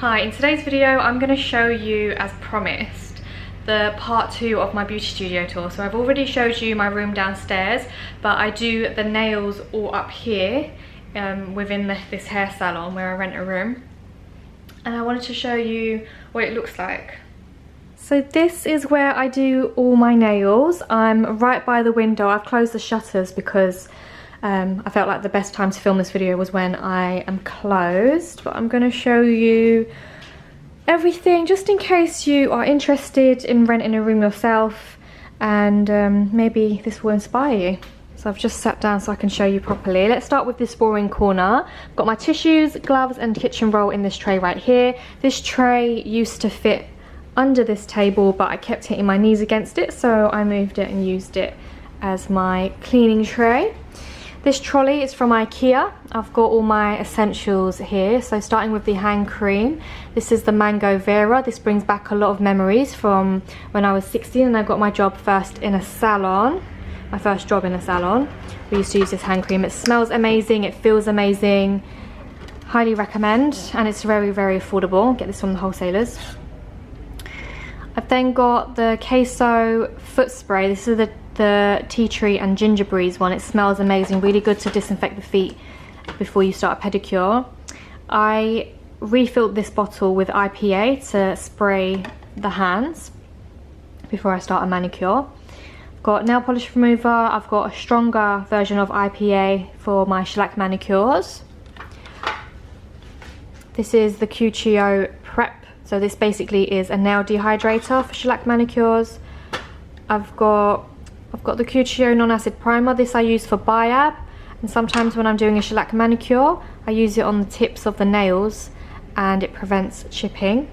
Hi, in today's video I'm going to show you, as promised, the part 2 of my beauty studio tour. So I've already showed you my room downstairs, but I do the nails all up here within this hair salon where I rent a room. And I wanted to show you what it looks like. So this is where I do all my nails. I'm right by the window. I've closed the shutters because I felt like the best time to film this video was when I am closed. But I'm going to show you everything just in case you are interested in renting a room yourself, and maybe this will inspire you. So I've just sat down so I can show you properly. Let's start with this boring corner. I've got my tissues, gloves and kitchen roll in this tray right here. This tray used to fit under this table, but I kept hitting my knees against it, so I moved it and used it as my cleaning tray. This trolley is from IKEA. I've got all my essentials here. So starting with the hand cream, this is the Mango Vera. This brings back a lot of memories from when I was 16 and I got my job first in a salon. My first job in a salon. We used to use this hand cream. It smells amazing, it feels amazing. Highly recommend, and it's very, very affordable. Get this from the wholesalers. I've then got the Queso foot spray. This is the tea tree and ginger breeze one. It smells amazing, really good to disinfect the feet before you start a pedicure. I refilled this bottle with IPA to spray the hands before I start a manicure. I've got nail polish remover. I've got a stronger version of IPA for my shellac manicures. This is the Cuticle Prep. So this basically is a nail dehydrator for shellac manicures. I've got the Cuticle non-acid primer. This I use for biab, and sometimes when I'm doing a shellac manicure I use it on the tips of the nails and it prevents chipping.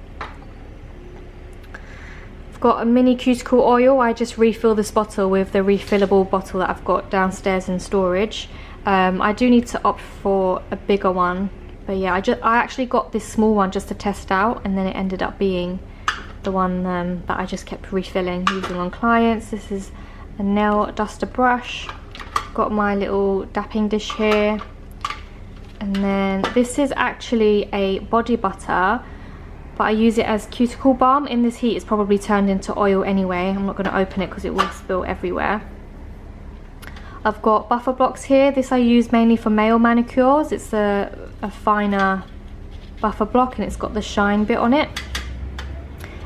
I've got a mini cuticle oil. I just refill this bottle with the refillable bottle that I've got downstairs in storage. I do need to opt for a bigger one, but yeah, I actually got this small one just to test out, and then it ended up being the one that I just kept refilling, using on clients. This is a nail duster brush. Got my little dapping dish here, and then this is actually a body butter, but I use it as cuticle balm. In this heat it's probably turned into oil anyway. I'm not going to open it because it will spill everywhere. I've got buffer blocks here. This I use mainly for male manicures. It's a finer buffer block and it's got the shine bit on it.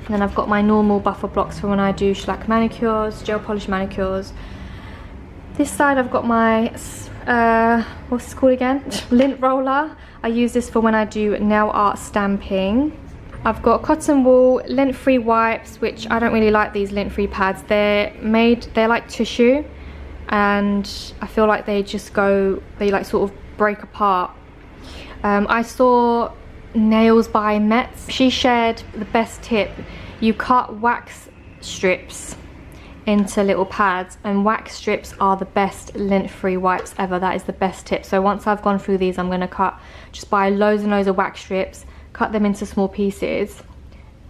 And then I've got my normal buffer blocks for when I do shellac manicures, gel polish manicures. This side I've got my, what's this called again? Lint roller. I use this for when I do nail art stamping. I've got cotton wool, lint-free wipes, which I don't really like these lint-free pads. They're like tissue, and I feel like they like sort of break apart. I saw Nails by Metz. She shared the best tip. You cut wax strips into little pads, and wax strips are the best lint-free wipes ever. That is the best tip. So once I've gone through these, I'm going to just buy loads and loads of wax strips, cut them into small pieces,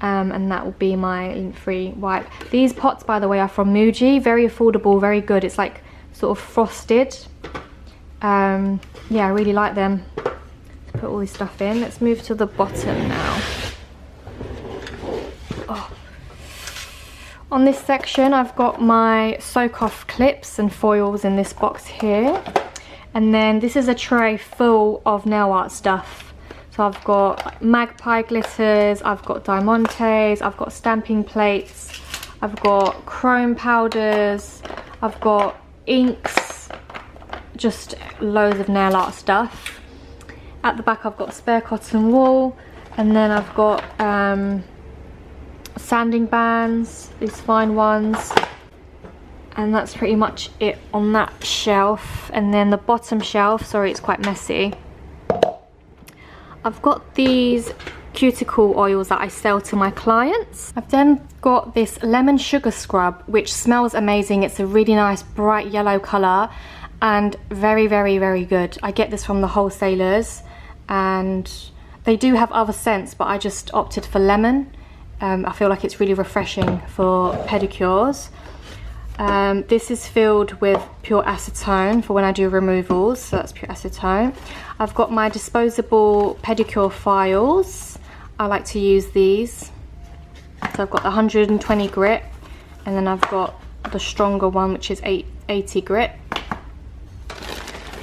and that will be my lint-free wipe. These pots, by the way, are from Muji. Very affordable, very good. It's like sort of frosted. Yeah, I really like them. Put all this stuff in. Let's move to the bottom now. Oh. On this section I've got my soak off clips and foils in this box here, and then this is a tray full of nail art stuff. So I've got magpie glitters, I've got diamantes, I've got stamping plates, I've got chrome powders, I've got inks, just loads of nail art stuff. At the back I've got spare cotton wool, and then I've got sanding bands, these fine ones, and that's pretty much it on that shelf. And then the bottom shelf, sorry it's quite messy, I've got these cuticle oils that I sell to my clients. I've then got this lemon sugar scrub which smells amazing. It's a really nice bright yellow colour and very, very, very good. I get this from the wholesalers, and they do have other scents, but I just opted for lemon. I feel like it's really refreshing for pedicures. This is filled with pure acetone for when I do removals, so that's pure acetone. I've got my disposable pedicure files. I like to use these. So I've got the 120 grit, and then I've got the stronger one, which is 80 grit.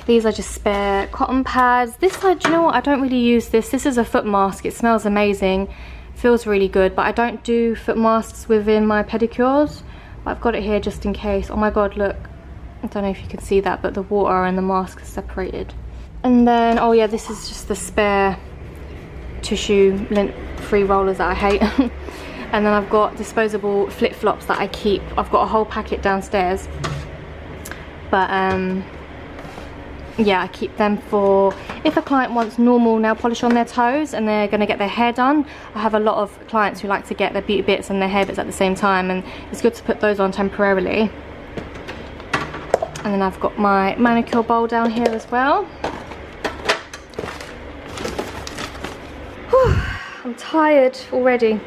These are just spare cotton pads. This side, do you know what? I don't really use this. This is a foot mask. It smells amazing. Feels really good, but I don't do foot masks within my pedicures. But I've got it here just in case. Oh my god, look. I don't know if you can see that, but the water and the mask are separated. And then, oh yeah, this is just the spare tissue lint-free rollers that I hate. And then I've got disposable flip-flops that I keep. I've got a whole packet downstairs. But yeah, I keep them for if a client wants normal nail polish on their toes and they're going to get their hair done. I have a lot of clients who like to get their beauty bits and their hair bits at the same time, and it's good to put those on temporarily. And then I've got my manicure bowl down here as well. Whew, I'm tired already.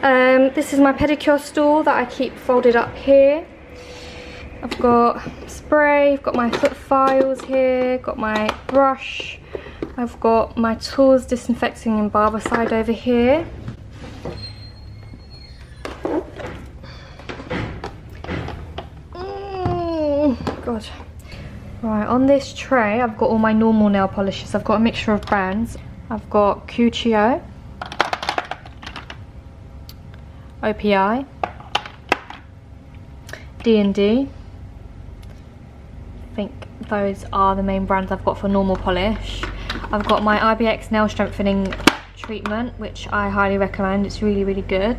This is my pedicure stool that I keep folded up here. I've got spray, I've got my foot files here, got my brush, I've got my tools, disinfecting and barbicide over here. God. Right, on this tray I've got all my normal nail polishes. I've got a mixture of brands. I've got Queso, OPI, D&D. I think those are the main brands I've got for normal polish. I've got my IBX nail strengthening treatment, which I highly recommend. It's really, really good.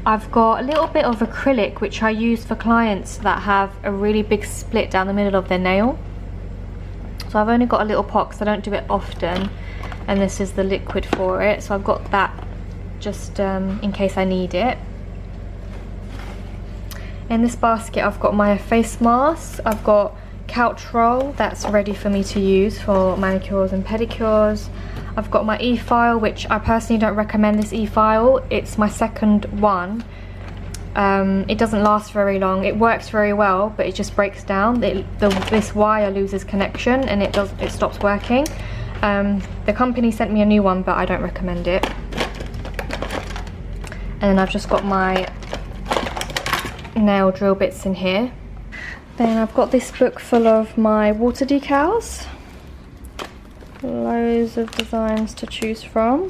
I've got a little bit of acrylic, which I use for clients that have a really big split down the middle of their nail. So I've only got a little pot because I don't do it often, and this is the liquid for it. So I've got that just in case I need it. In this basket I've got my face mask. I've got couch roll that's ready for me to use for manicures and pedicures. I've got my e-file, which I personally don't recommend this e-file. It's my second one. It doesn't last very long. It works very well, but it just breaks down. This wire loses connection and it stops working. The company sent me a new one, but I don't recommend it. And then I've just got my nail drill bits in here. Then I've got this book full of my water decals. Loads of designs to choose from.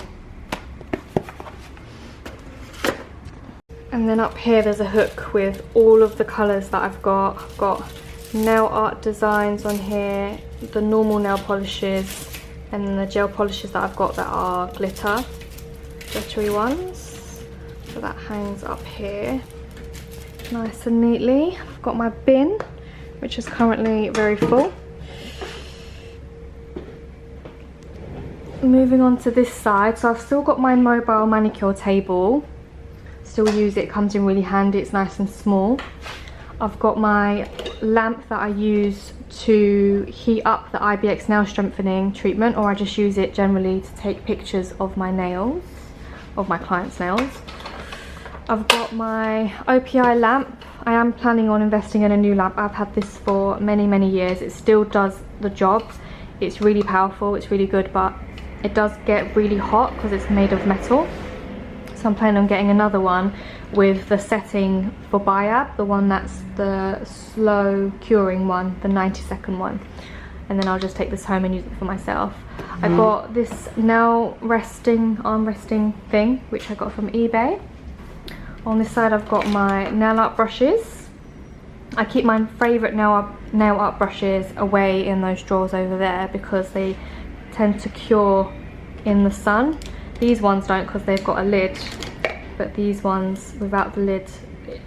And then up here there's a hook with all of the colours that I've got. I've got nail art designs on here, the normal nail polishes, and then the gel polishes that I've got that are glittery ones. So that hangs up here nice and neatly. I've got my bin, which is currently very full. Moving on to this side, so I've still got my mobile manicure table. Still use it, comes in really handy, it's nice and small. I've got my lamp that I use to heat up the IBX nail strengthening treatment, or I just use it generally to take pictures of my nails, of my clients' nails. I've got my OPI lamp. I am planning on investing in a new lamp. I've had this for many, many years. It still does the job. It's really powerful, it's really good, but it does get really hot because it's made of metal. So I'm planning on getting another one with the setting for BIAB, the one that's the slow curing one, the 90-second one. And then I'll just take this home and use it for myself. I got this nail arm resting thing, which I got from eBay. On this side I've got my nail art brushes. I keep my favourite nail art brushes away in those drawers over there because they tend to cure in the sun. These ones don't because they've got a lid, but these ones without the lid,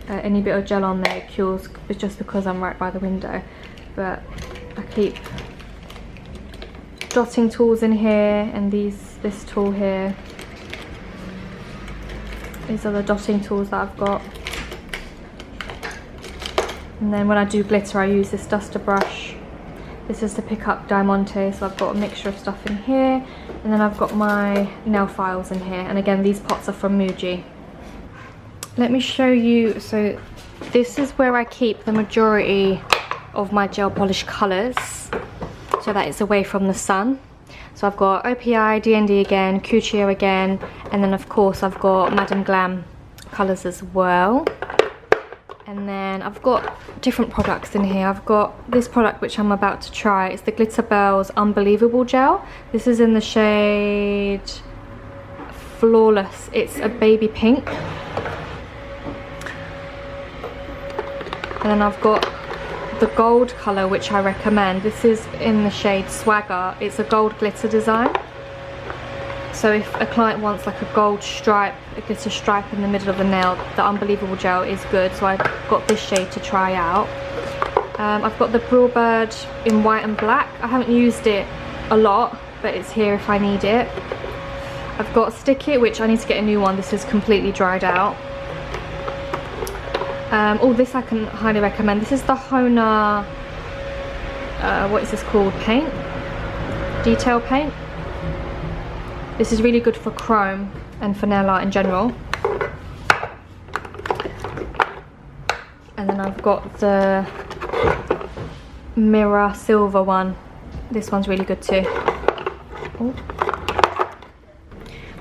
any bit of gel on there cures. It's just because I'm right by the window. But I keep dotting tools in here, and this tool here. These are the dotting tools that I've got. And then when I do glitter I use this duster brush. This is to pick up diamante, so I've got a mixture of stuff in here. And then I've got my nail files in here. And again, these pots are from Muji. Let me show you, so this is where I keep the majority of my gel polish colours, so that it's away from the sun. So I've got OPI, DND again, Cuticle again, and then of course I've got Madam Glam colours as well. And then I've got different products in here. I've got this product which I'm about to try. It's the Glitter Bells Unbelievable Gel. This is in the shade Flawless. It's a baby pink. And then I've got the gold colour which I recommend. This is in the shade Swagger. It's a gold glitter design. So if a client wants like a gold stripe, a glitter stripe in the middle of the nail, the Unbelievable Gel is good. So I've got this shade to try out. I've got the Brilbird in white and black. I haven't used it a lot, but it's here if I need it. I've got Stick It, which I need to get a new one. This is completely dried out. Oh, this I can highly recommend. This is the Hona, what is this called? Paint? Detail paint. This is really good for chrome and for nail art in general. And then I've got the Mirror Silver one. This one's really good too. Ooh.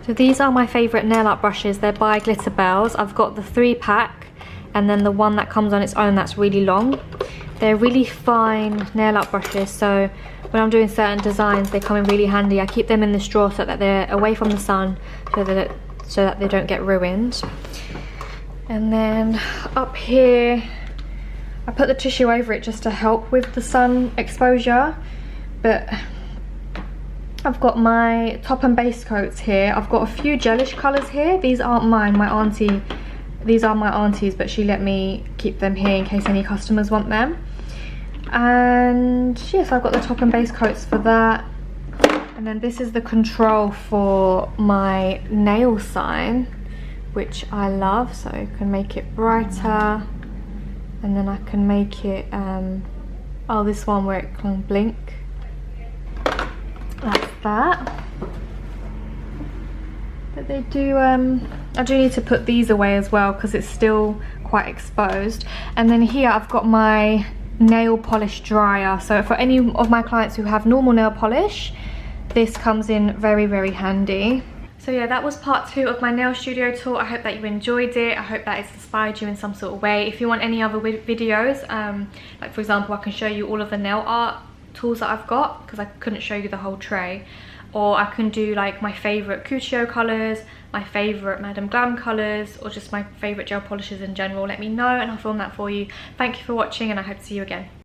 So these are my favourite nail art brushes. They're by Glitter Bells. I've got the 3-pack and then the one that comes on its own that's really long. They're really fine nail art brushes, so when I'm doing certain designs they come in really handy. I keep them in this drawer so that they're away from the sun, so that they don't get ruined. And then up here I put the tissue over it just to help with the sun exposure, but I've got my top and base coats here. I've got a few gelish colours here. These aren't mine, these are my auntie's, but she let me keep them here in case any customers want them. And yes, I've got the top and base coats for that. And then this is the control for my nail sign, which I love. So you can make it brighter, and then I can make it, oh, this one where it can blink. Like that. But they do, I do need to put these away as well because it's still quite exposed. And then here I've got my nail polish dryer. So for any of my clients who have normal nail polish, this comes in very, very handy. So yeah, that was part 2 of my nail studio tour. I hope that you enjoyed it. I hope that it's inspired you in some sort of way. If you want any other videos, like for example, I can show you all of the nail art tools that I've got because I couldn't show you the whole tray. Or I can do like my favourite Cuticle colours, my favourite Madam Glam colours, or just my favourite gel polishes in general. Let me know and I'll film that for you. Thank you for watching and I hope to see you again.